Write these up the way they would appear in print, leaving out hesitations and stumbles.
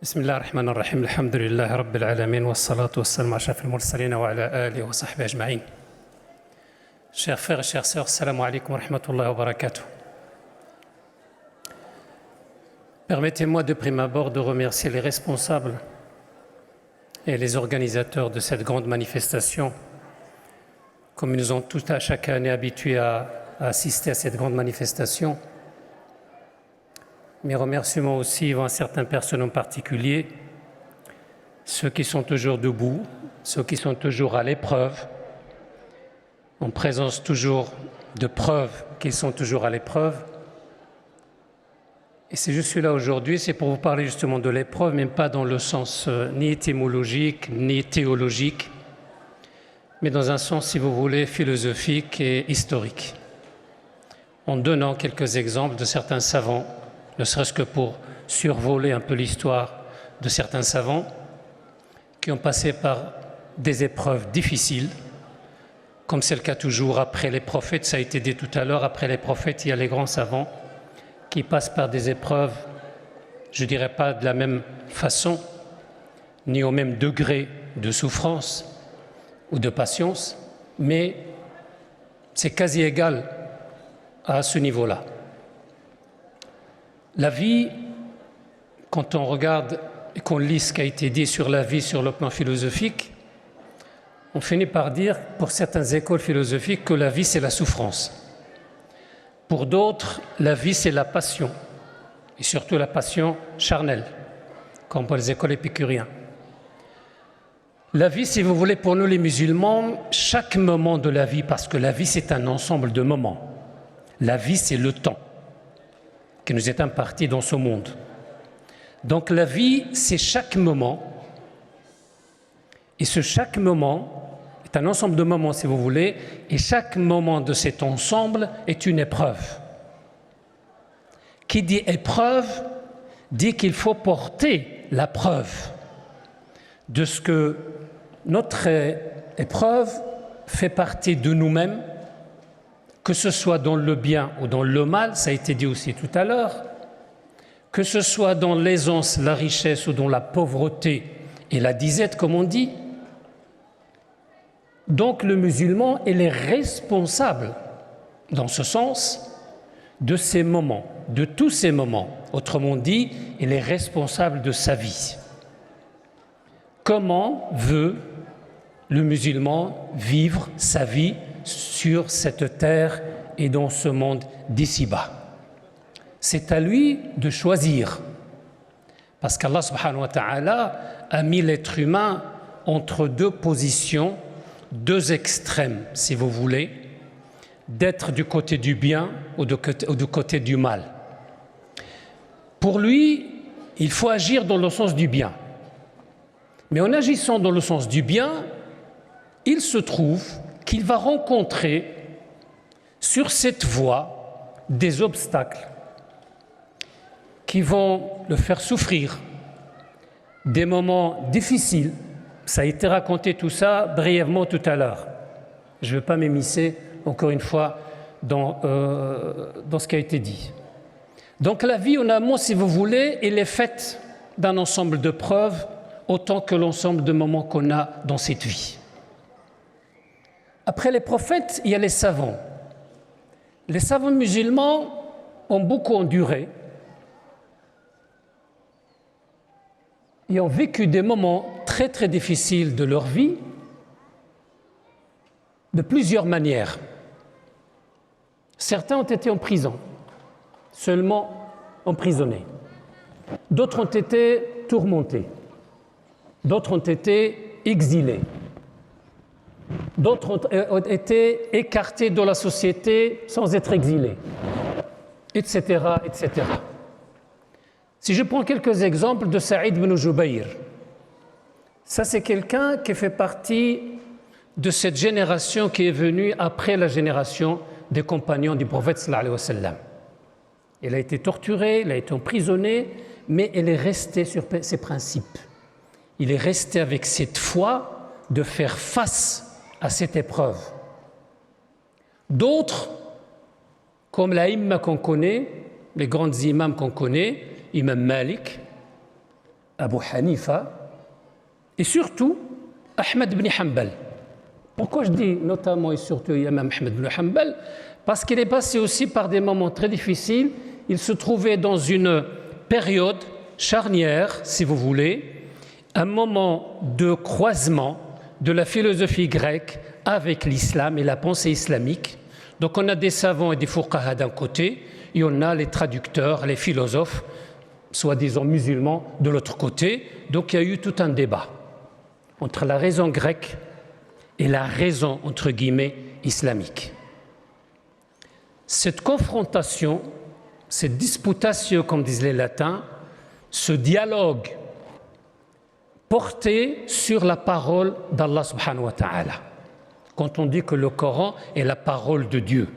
بسم الله الرحمن الرحيم الحمد لله رب العالمين والصلاة والسلام على أشرف المرسلين وعلى آله وصحبه أجمعين. Chers frères et chères sœurs, salam alaikum wa rahmatullahi wa barakatuh. Permettez-moi de prime abord de remercier les responsables et les organisateurs de cette grande manifestation, comme ils nous ont tous à chaque année habitués à assister à cette grande manifestation. Mes remerciements aussi vont à certaines personnes en particulier, ceux qui sont toujours debout, ceux qui sont toujours à l'épreuve, en présence toujours de preuves qu'ils sont toujours à l'épreuve. Et si je suis là aujourd'hui, c'est pour vous parler justement de l'épreuve, mais pas dans le sens ni étymologique, ni théologique, mais dans un sens, si vous voulez, philosophique et historique, en donnant quelques exemples de certains savants, ne serait-ce que pour survoler un peu l'histoire de certains savants qui ont passé par des épreuves difficiles, comme c'est le cas toujours après les prophètes. Ça a été dit tout à l'heure, après les prophètes, il y a les grands savants qui passent par des épreuves, je ne dirais pas de la même façon, ni au même degré de souffrance ou de patience, mais c'est quasi égal à ce niveau-là. La vie, quand on regarde et qu'on lit ce qui a été dit sur la vie sur le plan philosophique, on finit par dire, pour certaines écoles philosophiques, que la vie c'est la souffrance. Pour d'autres, la vie c'est la passion, et surtout la passion charnelle, comme pour les écoles épicuriennes. La vie, si vous voulez, pour nous les musulmans, chaque moment de la vie, parce que la vie c'est un ensemble de moments. La vie c'est le temps qui nous est imparti dans ce monde. Donc la vie, c'est chaque moment, et ce chaque moment est un ensemble de moments, si vous voulez, et chaque moment de cet ensemble est une épreuve. Qui dit épreuve, dit qu'il faut porter la preuve de ce que notre épreuve fait partie de nous-mêmes, que ce soit dans le bien ou dans le mal, ça a été dit aussi tout à l'heure, que ce soit dans l'aisance, la richesse ou dans la pauvreté et la disette, comme on dit. Donc le musulman, il est responsable, dans ce sens, de ces moments, de tous ces moments. Autrement dit, il est responsable de sa vie. Comment veut le musulman vivre sa vie sur cette terre et dans ce monde d'ici-bas? C'est à lui de choisir, parce qu'Allah subhanahu wa ta'ala a mis l'être humain entre deux positions, deux extrêmes, si vous voulez, d'être du côté du bien ou du côté du mal. Pour lui, il faut agir dans le sens du bien. Mais en agissant dans le sens du bien, il se trouve qu'il va rencontrer sur cette voie des obstacles qui vont le faire souffrir, des moments difficiles. Ça a été raconté tout ça brièvement tout à l'heure. Je ne vais pas m'immiscer encore une fois dans ce qui a été dit. Donc la vie en amont, si vous voulez, elle est faite d'un ensemble de preuves autant que l'ensemble de moments qu'on a dans cette vie. Après les prophètes, il y a les savants. Les savants musulmans ont beaucoup enduré et ont vécu des moments très très difficiles de leur vie de plusieurs manières. Certains ont été en prison, seulement emprisonnés. D'autres ont été tourmentés. D'autres ont été exilés. D'autres ont été écartés de la société sans être exilés, etc., etc. Si je prends quelques exemples de Saïd ibn Jubayr, ça c'est quelqu'un qui fait partie de cette génération qui est venue après la génération des compagnons du prophète sallallahu alayhi wa sallam. Il a été torturé, il a été emprisonné, mais il est resté sur ses principes. Il est resté avec cette foi de faire face à cette épreuve. D'autres, comme l'imam qu'on connaît, les grands imams qu'on connaît, Imam Malik, Abu Hanifa et surtout Ahmed ibn Hanbal. Pourquoi je dis notamment et surtout Imam Ahmed ibn Hanbal? Parce qu'il est passé aussi par des moments très difficiles. Il se trouvait dans une période charnière, si vous voulez, un moment de croisement de la philosophie grecque avec l'islam et la pensée islamique. Donc on a des savants et des fuqaha d'un côté, et on a les traducteurs, les philosophes, soi-disant musulmans, de l'autre côté. Donc il y a eu tout un débat entre la raison grecque et la raison, entre guillemets, islamique. Cette confrontation, cette disputatio, comme disent les latins, ce dialogue porté sur la parole d'Allah subhanahu wa ta'ala. Quand on dit que le Coran est la parole de Dieu.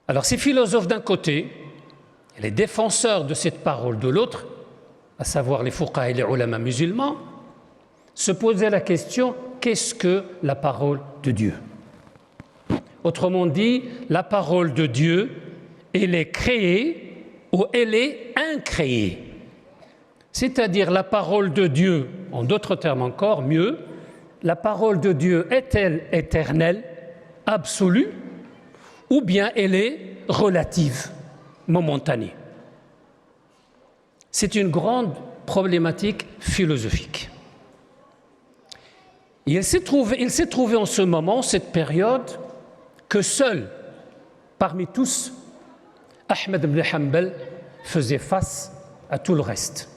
Alors ces philosophes d'un côté, et les défenseurs de cette parole de l'autre, à savoir les fuqaha et les ulama musulmans, se posaient la question, qu'est-ce que la parole de Dieu? Autrement dit, la parole de Dieu, elle est créée ou elle est incréée. C'est-à-dire la parole de Dieu, en d'autres termes encore, mieux, la parole de Dieu est-elle éternelle, absolue, ou bien elle est relative, momentanée? C'est une grande problématique philosophique. Et il s'est trouvé en ce moment, cette période, que seul, parmi tous, Ahmed ibn Hanbal faisait face à tout le reste.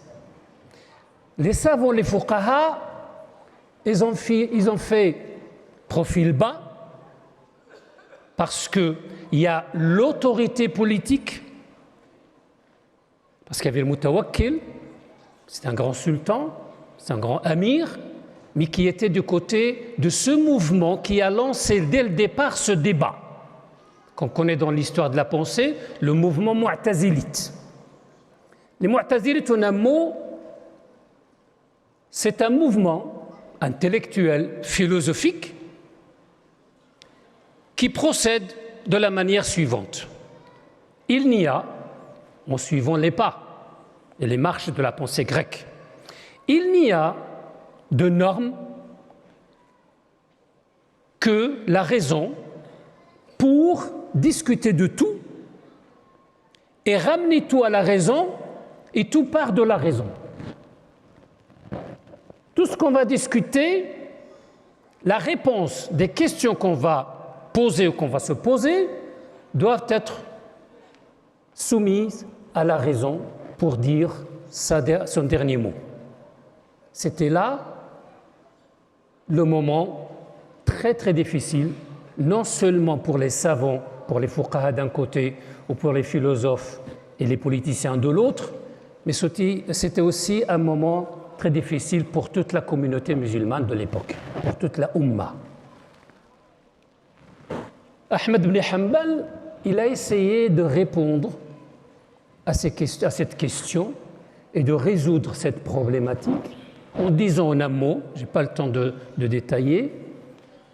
Les savants, les fuqaha, ils ont fait profil bas parce qu'il y a l'autorité politique, parce qu'il y avait le Mutawakkil, c'est un grand sultan, c'est un grand amir, mais qui était du côté de ce mouvement qui a lancé dès le départ ce débat, qu'on connaît dans l'histoire de la pensée, le mouvement mu'tazilite. Les mu'tazilites, en un mot, c'est un mouvement intellectuel, philosophique, qui procède de la manière suivante. Il n'y a, en suivant les pas et les marches de la pensée grecque, il n'y a de normes que la raison pour discuter de tout et ramener tout à la raison et tout part de la raison. Tout ce qu'on va discuter, la réponse des questions qu'on va poser ou qu'on va se poser doivent être soumises à la raison pour dire son dernier mot. C'était là le moment très très difficile, non seulement pour les savants, pour les fuqaha d'un côté ou pour les philosophes et les politiciens de l'autre, mais c'était aussi un moment très difficile pour toute la communauté musulmane de l'époque, pour toute la Ummah. Ahmed ibn Hanbal, il a essayé de répondre à cette question et de résoudre cette problématique en disant en un mot, je n'ai pas le temps de détailler,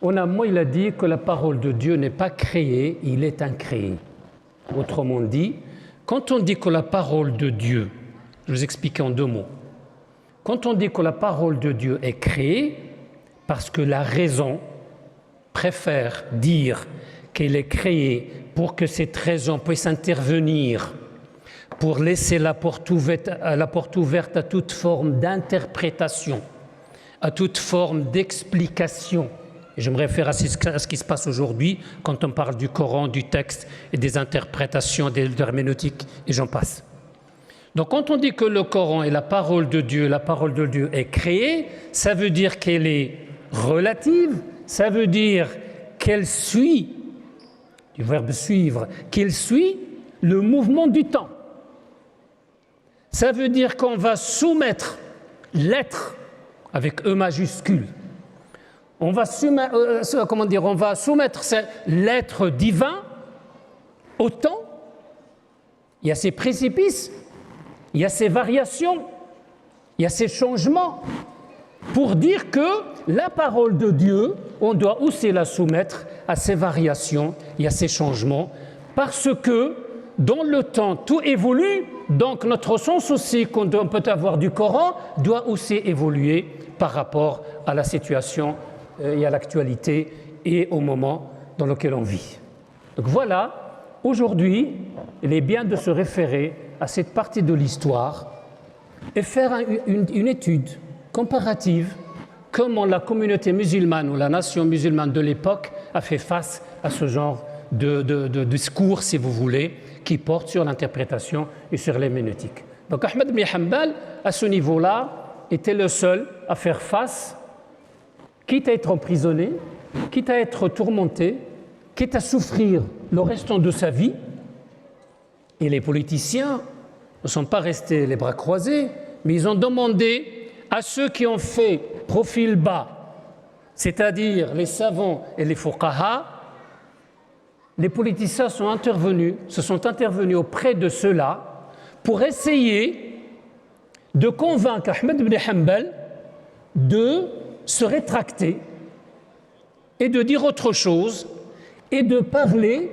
en un mot il a dit que la parole de Dieu n'est pas créée, il est incréé. Autrement dit, quand on dit que la parole de Dieu, je vais vous expliquer en deux mots, quand on dit que la parole de Dieu est créée, parce que la raison préfère dire qu'elle est créée pour que cette raison puisse intervenir, pour laisser la porte ouverte à toute forme d'interprétation, à toute forme d'explication. Et je me réfère à ce qui se passe aujourd'hui quand on parle du Coran, du texte et des interprétations, des herméneutiques, et j'en passe. Donc quand on dit que le Coran est la parole de Dieu est créée, ça veut dire qu'elle est relative, ça veut dire qu'elle suit, du verbe suivre, qu'elle suit le mouvement du temps. Ça veut dire qu'on va soumettre l'être avec E majuscule. On va soumettre l'être divin au temps. Il y a ces précipices, il y a ces variations, il y a ces changements pour dire que la parole de Dieu, on doit aussi la soumettre à ces variations et à ces changements parce que dans le temps tout évolue Donc notre sens aussi qu'on peut avoir du Coran doit aussi évoluer par rapport à la situation et à l'actualité et au moment dans lequel on vit. Donc voilà, aujourd'hui, il est bien de se référer à cette partie de l'histoire et faire une étude comparative comment la communauté musulmane ou la nation musulmane de l'époque a fait face à ce genre de discours, si vous voulez, qui porte sur l'interprétation et sur l'herméneutique. Donc Ahmed ibn Hanbal, à ce niveau-là, était le seul à faire face, quitte à être emprisonné, quitte à être tourmenté, quitte à souffrir le restant de sa vie. Et les politiciens ne sont pas restés les bras croisés, mais ils ont demandé à ceux qui ont fait profil bas, c'est-à-dire les savants et les fuqaha, les politiciens se sont intervenus auprès de ceux-là pour essayer de convaincre Ahmed ibn Hanbal de se rétracter et de dire autre chose et de parler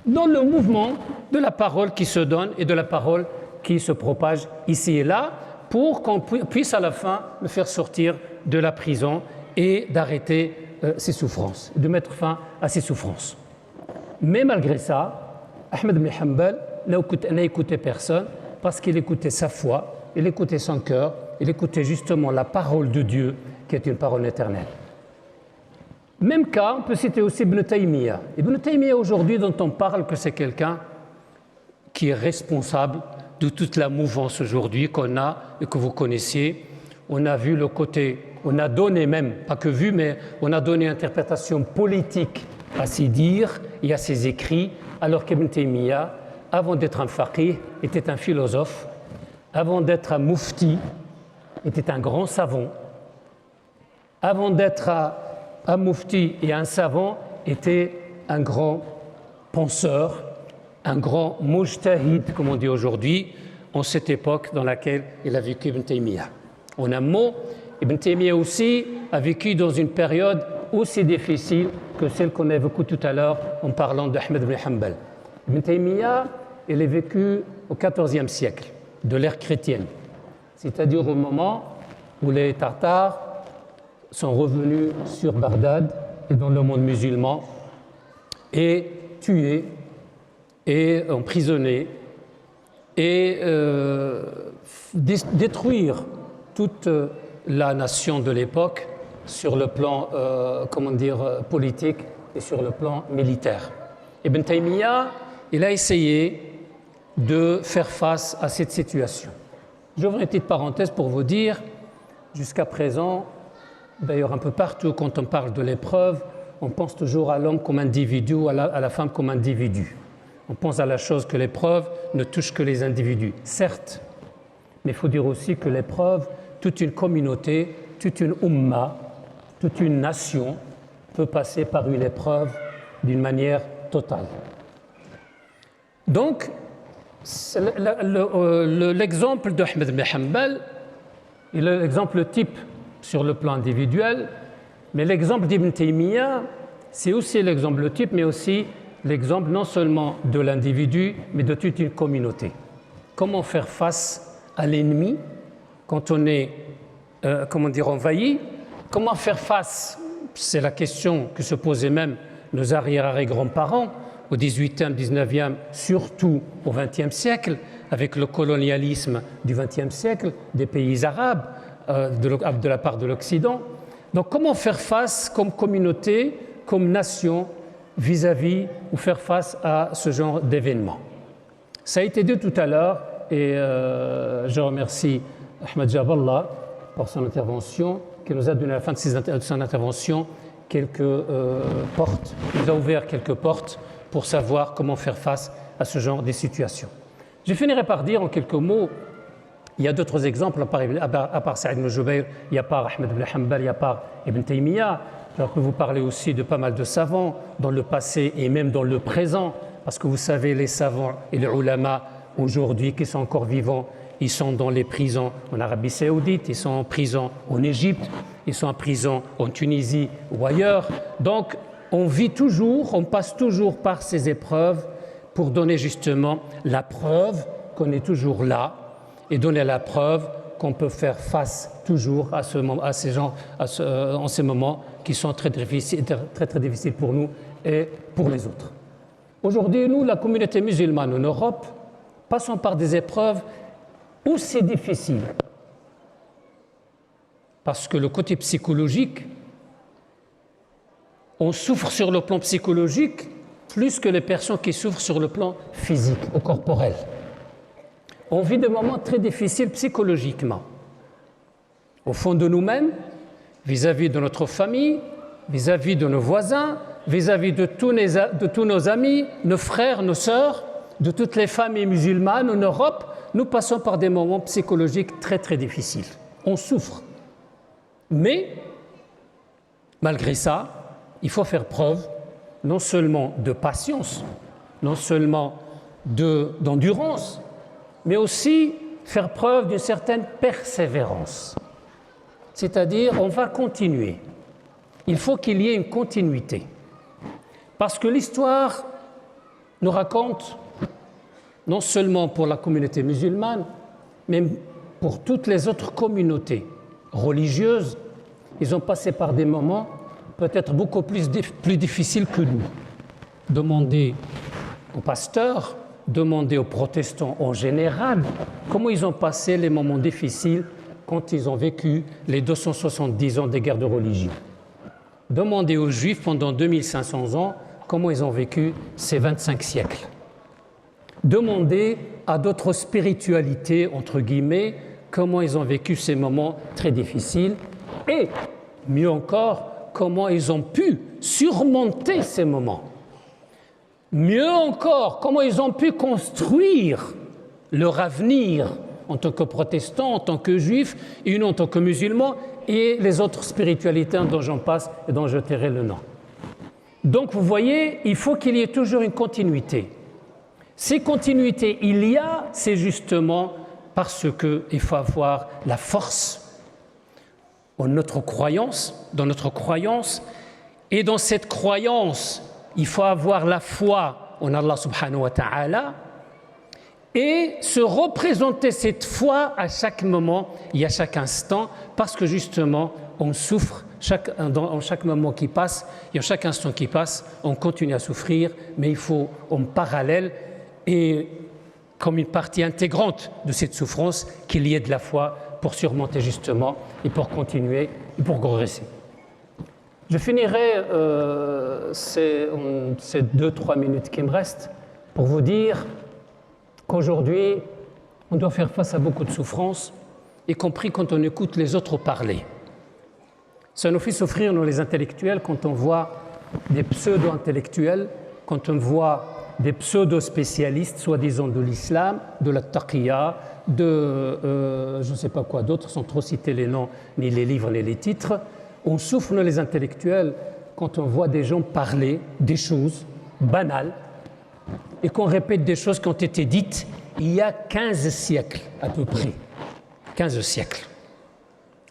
dans le mouvement de la parole qui se donne et de la parole qui se propage ici et là pour qu'on puisse à la fin le faire sortir de la prison et d'arrêter ses souffrances, de mettre fin à ses souffrances. Mais malgré ça, Ahmed ibn Hanbal n'a écouté personne parce qu'il écoutait sa foi, il écoutait son cœur, il écoutait justement la parole de Dieu qui est une parole éternelle. Même cas, on peut citer aussi Ibn Taymiyyah. Ibn Taymiyyah aujourd'hui dont on parle que c'est quelqu'un qui est responsable de toute la mouvance aujourd'hui qu'on a et que vous connaissiez. On a vu le côté, on a donné même, pas que vu, mais on a donné une interprétation politique à ses dires et à ses écrits, alors qu'Ibn Taymiyyah, avant d'être un faqih, était un philosophe, avant d'être un mufti, était un grand savant, avant d'être un mufti et un savant, était un grand penseur, un grand mujtahid, comme on dit aujourd'hui, en cette époque dans laquelle il a vécu Ibn Taymiyyah. En un mot, Ibn Taymiyyah aussi a vécu dans une période aussi difficile que celle qu'on a évoquée tout à l'heure en parlant d'Ahmed ibn Hanbal. Ibn Taymiyyah, il est vécu au XIVe siècle, de l'ère chrétienne, c'est-à-dire au moment où les Tartares sont revenus sur Bagdad et dans le monde musulman et tués et emprisonnés et détruire toute la nation de l'époque sur le plan politique et sur le plan militaire. Ibn Taymiyyah, il a essayé de faire face à cette situation. J'ouvre une petite parenthèse pour vous dire, jusqu'à présent, d'ailleurs un peu partout quand on parle de l'épreuve, on pense toujours à l'homme comme individu ou à la femme comme individu. On pense à la chose que l'épreuve ne touche que les individus, certes, mais il faut dire aussi que l'épreuve, toute une communauté, toute une umma, toute une nation peut passer par une épreuve d'une manière totale. Donc, l'exemple d'Ahmed ibn Hanbal est l'exemple type sur le plan individuel, mais l'exemple d'Ibn Taymiyyah, c'est aussi l'exemple type, mais aussi l'exemple non seulement de l'individu, mais de toute une communauté. Comment faire face à l'ennemi quand on est, envahi? Comment faire face, c'est la question que se posaient même nos arrière-grands-parents au XVIIIe, XIXe, surtout au XXe siècle, avec le colonialisme du XXe siècle des pays arabes, de la part de l'Occident. Donc comment faire face comme communauté, comme nation, vis-à-vis ou faire face à ce genre d'événements? Ça a été dit tout à l'heure et je remercie Ahmed Jaballah pour son intervention, qui nous a donné à la fin de son intervention quelques portes, il nous a ouvert quelques portes pour savoir comment faire face à ce genre de situations. Je finirai par dire en quelques mots, il y a d'autres exemples, à part Saïd ibn Jubayr, il y a pas Ahmed ibn Hanbal, il y a pas Ibn Taymiyyah. Je peux vous parler aussi de pas mal de savants dans le passé et même dans le présent, parce que vous savez, les savants et les ulama aujourd'hui qui sont encore vivants, ils sont dans les prisons en Arabie Saoudite, ils sont en prison en Égypte, ils sont en prison en Tunisie ou ailleurs. Donc, on vit toujours, on passe toujours par ces épreuves pour donner justement la preuve qu'on est toujours là et donner la preuve qu'on peut faire face toujours à en ces moments qui sont très difficiles pour nous et pour les autres. Aujourd'hui, nous, la communauté musulmane en Europe, passons par des épreuves aussi difficiles. Parce que le côté psychologique, on souffre sur le plan psychologique plus que les personnes qui souffrent sur le plan physique ou corporel. On vit des moments très difficiles psychologiquement. Au fond de nous-mêmes, vis-à-vis de notre famille, vis-à-vis de nos voisins, vis-à-vis de tous nos amis, nos frères, nos sœurs, de toutes les familles musulmanes en Europe, nous passons par des moments psychologiques très très difficiles. On souffre. Mais, malgré ça, il faut faire preuve non seulement de patience, non seulement d'endurance, mais aussi faire preuve d'une certaine persévérance. C'est-à-dire, on va continuer. Il faut qu'il y ait une continuité. Parce que l'histoire nous raconte, non seulement pour la communauté musulmane, mais pour toutes les autres communautés religieuses, ils ont passé par des moments peut-être beaucoup plus difficiles que nous. Demandez aux pasteurs, demandez aux protestants en général, comment ils ont passé les moments difficiles quand ils ont vécu les 270 ans des guerres de religion. Demandez aux Juifs pendant 2500 ans comment ils ont vécu ces 25 siècles. Demandez à d'autres spiritualités, entre guillemets, comment ils ont vécu ces moments très difficiles et, mieux encore, comment ils ont pu surmonter ces moments. Mieux encore, comment ils ont pu construire leur avenir en tant que protestants, en tant que juifs, et en tant que musulmans, et les autres spiritualités dont j'en passe et dont je tairai le nom. Donc vous voyez, il faut qu'il y ait toujours une continuité. Ces continuités, il y a, c'est justement parce qu'il faut avoir la force dans notre croyance, et dans cette croyance, il faut avoir la foi en Allah subhanahu wa ta'ala, et se représenter cette foi à chaque moment et à chaque instant, parce que justement, on souffre en chaque moment qui passe et en chaque instant qui passe, on continue à souffrir, mais il faut en parallèle et comme une partie intégrante de cette souffrance qu'il y ait de la foi pour surmonter justement et pour continuer et pour progresser. Je finirai ces 2-3 minutes qui me restent pour vous dire qu'aujourd'hui, on doit faire face à beaucoup de souffrances, y compris quand on écoute les autres parler. Ça nous fait souffrir, nous les intellectuels, quand on voit des pseudo-intellectuels, quand on voit des pseudo-spécialistes, soi-disant de l'islam, de la taqiyya, je ne sais pas quoi d'autre, sans trop citer les noms, ni les livres, ni les titres. On souffre, nous les intellectuels, quand on voit des gens parler des choses banales et qu'on répète des choses qui ont été dites il y a 15 siècles à peu près. 15 siècles.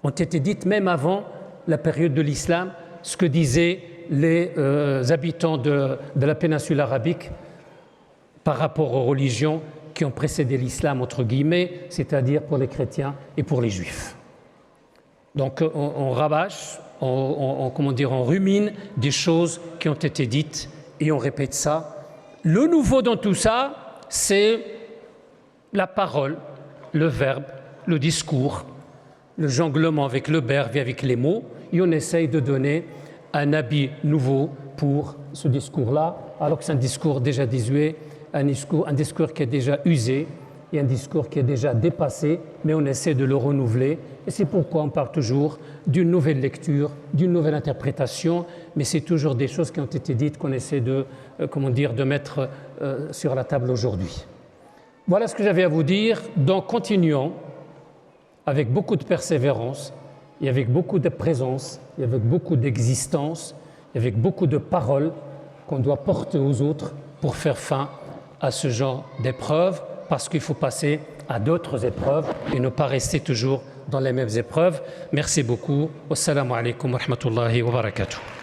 Ont été dites même avant la période de l'islam, ce que disaient les habitants de la péninsule arabique par rapport aux religions qui ont précédé l'islam, entre guillemets, c'est-à-dire pour les chrétiens et pour les juifs. Donc on rabâche, on rumine des choses qui ont été dites et on répète ça. Le nouveau dans tout ça, c'est la parole, le verbe, le discours, le jonglement avec le verbe et avec les mots, et on essaye de donner un habit nouveau pour ce discours-là, alors que c'est un discours déjà désuet, un discours qui est déjà usé et un discours qui est déjà dépassé, mais on essaie de le renouveler. Et c'est pourquoi on parle toujours d'une nouvelle lecture, d'une nouvelle interprétation, mais c'est toujours des choses qui ont été dites qu'on essaie de mettre sur la table aujourd'hui. Voilà ce que j'avais à vous dire. Donc continuons avec beaucoup de persévérance et avec beaucoup de présence et avec beaucoup d'existence et avec beaucoup de paroles qu'on doit porter aux autres pour faire fin à ce genre d'épreuves, parce qu'il faut passer à d'autres épreuves et ne pas rester toujours dans les mêmes épreuves. Merci beaucoup. Wassalamu alaikum wa rahmatullahi wa barakatuh.